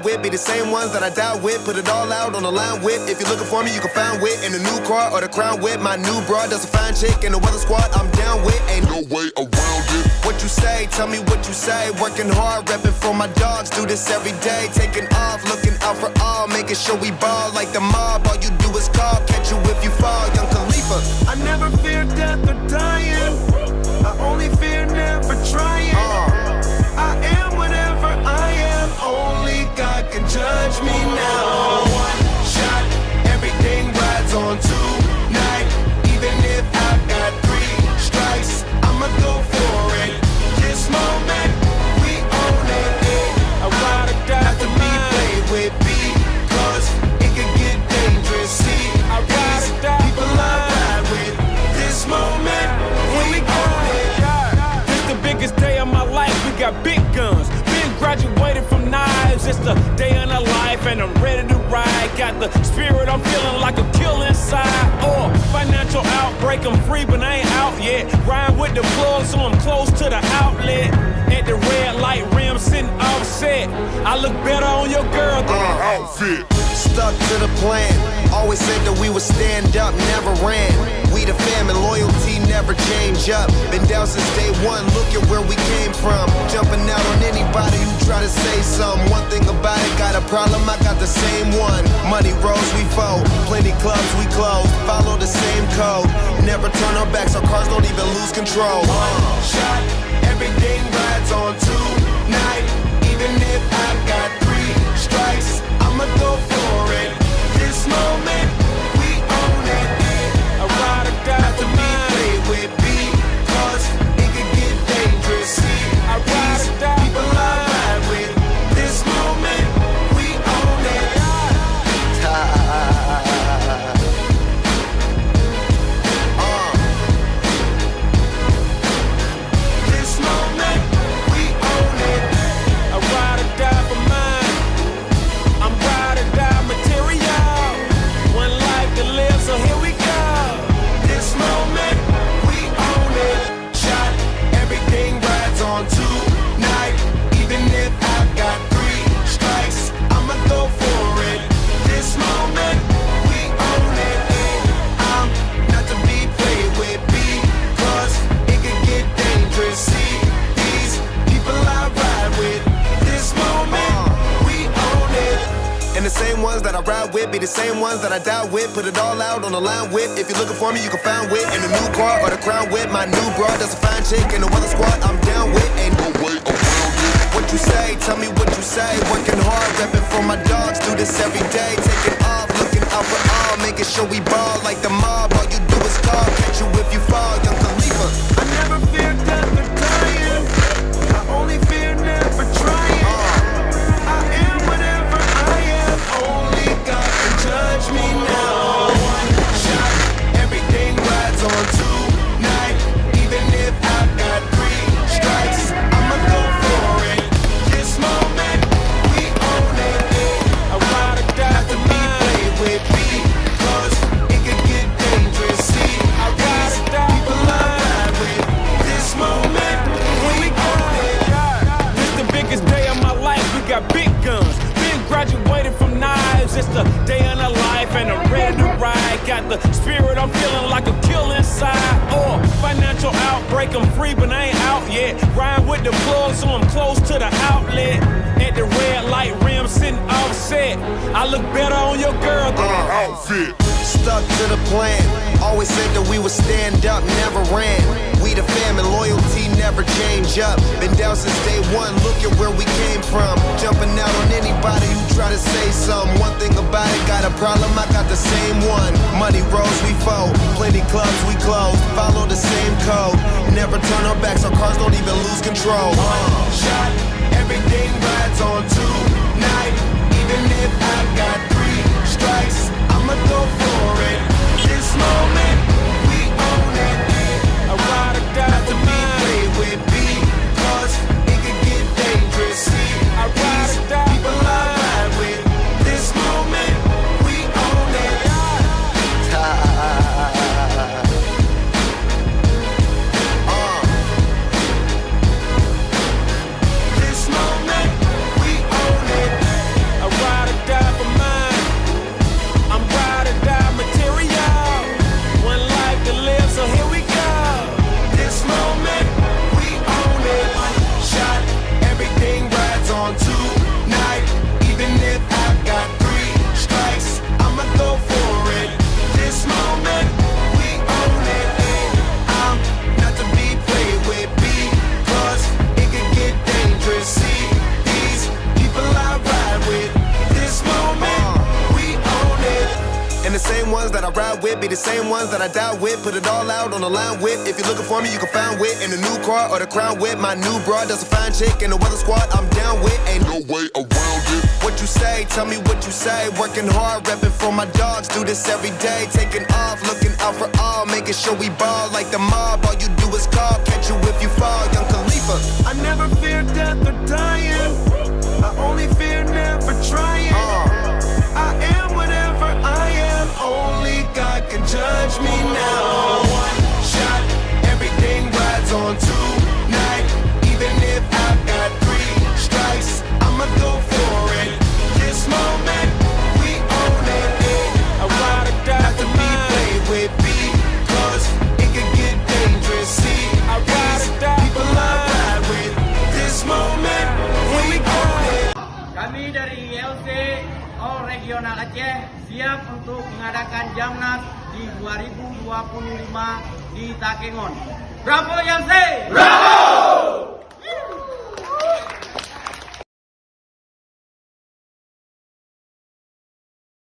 with be the same ones that I died with. Put it all out on the line with. If you're looking for me, you can find wit in the new car or the crown with. My new broad does a fine chick in the weather squad. I'm down with. Ain't no way around it. What you say? Tell me what you say. Working hard, repping for my dogs. Do this every day. Taking off, looking out for all. Making sure we ball like the mob. All you do is call. Catch you if you fall. Young Khalifa. I never fear death or dying. I only fear never trying. I am whatever I am. Only God can judge me now. One shot, everything rides on tonight. Even if I've got 3 strikes, I'ma go for it. This moment, we own it. I ride or die to be played with because it can get dangerous. See, I ride or die people I ride with. This moment, we own it. This the biggest day of my life. We got big guns. Been graduated from knives. It's the day of the life, and I'm ready to ride. Got the spirit, I'm feeling like a kill inside. Or financial outbreak, I'm free, but I ain't out yet. Ride with the plug, so I'm close to the outlet. At the red light rim, sitting offset. I look better on your girl than an outfit. Stuck to the plan. Always said that we would stand up, never ran. We the fam and loyalty never change up. Been down since day one, look at where we came from. Jumping out on anybody who try to say something. One thing about it, got a problem, I got the same one. Money rolls, we fold. Plenty clubs, we close. Follow the same code. Never turn our backs, our cars don't even lose control. One shot, everything rides on tonight. Even if I've got 3 strikes, I'ma go for it. This moment, we own it. I ride or die Not to be played with because it can get dangerous. See, I ride or die people I ride with. This moment, we own it. This moment, we own it. I ride or die for mine. I'm ride or die material. One life to live, so here we go. This moment, we own it. Shot, everything rides on tonight. Even if I've got 3 strikes, I'ma go for it. This moment, we own it. I'm not to be played with because it can get dangerous. See, these people I ride with. This moment, we own it. And the same ones that I ride with be the same ones that I die with. Put it all out on the line with. If you're looking for me, you can find wit in the new car or the crown with. My new broad does a fine chick in the weather squad. I'm down with. Ain't no way around it. What you say? Tell me what you say. Working hard, repping for my dogs. Do this every day. Taking off, looking out for all. Making sure we ball like the mob. All you do is call. Catch you if you fall. Young Khalifa. I never fear death or dying. I only fear never trying. I am whatever I am. Only God can judge me now. One shot, everything rides on tonight. Even if I've got 3 strikes, I'ma go for it. This moment, we own it. I ride or die Not to for be mine. played with because it can get dangerous. See, I ride or die people for I mine. ride with. This moment, we own it. This the biggest day of my life. We got big guns. Been graduated from knives. It's the day of the life, and I'm ready to ride. Got the spirit, I'm feeling like a kill inside. Or financial outbreak, I'm free, but I ain't out yet. Ride with the plug, so I'm close to the outlet. At the red light rim, sitting offset. I look better on your girl than an outfit. Stuck to the plan. Always said that we would stand up, never ran. We the fam and loyalty never change up. Been down since day one, look at where we came from. Jumping out on anybody who try to say something. One thing about it, got a problem, I got the same one. Money rolls, we fold. Plenty clubs, we close. Follow the same code. Never turn our backs, our cars don't even lose control. Shot, everything rides on tonight. Even if I've got 3 strikes, I'ma go for it. This moment, we own it. I ride or die Not to for be mine. played with because it can get dangerous. See, I ride or die people for I mine. ride with. This moment, we own it. be the same ones that I died with. Put it all out on the line with. If you're looking for me, you can find wit in the new car or the crown with. My new broad, that's a fine chick in the weather squad. I'm down with. Ain't no way around it. What you say? Tell me what you say. Working hard, repping for my dogs. Do this every day. Taking off, looking out for all. Making sure we ball like the mob. All you do is call. Catch you if you fall. Young Khalifa. I never fear death or dying. I only fear never trying. I am whatever I am. Only God can judge me now. One shot, everything rides on tonight. Even if I've got 3 strikes, I'ma go for it. This moment, we own it. I ride or die Not to for be mine. played with because it could get dangerous. See, I ride or die people for I mine. ride with. This moment, we own it. Kami dari ILC All Regional Aceh siap untuk mengadakan Jamnas di 2025 di Takengon. Bravo ILC! Bravo!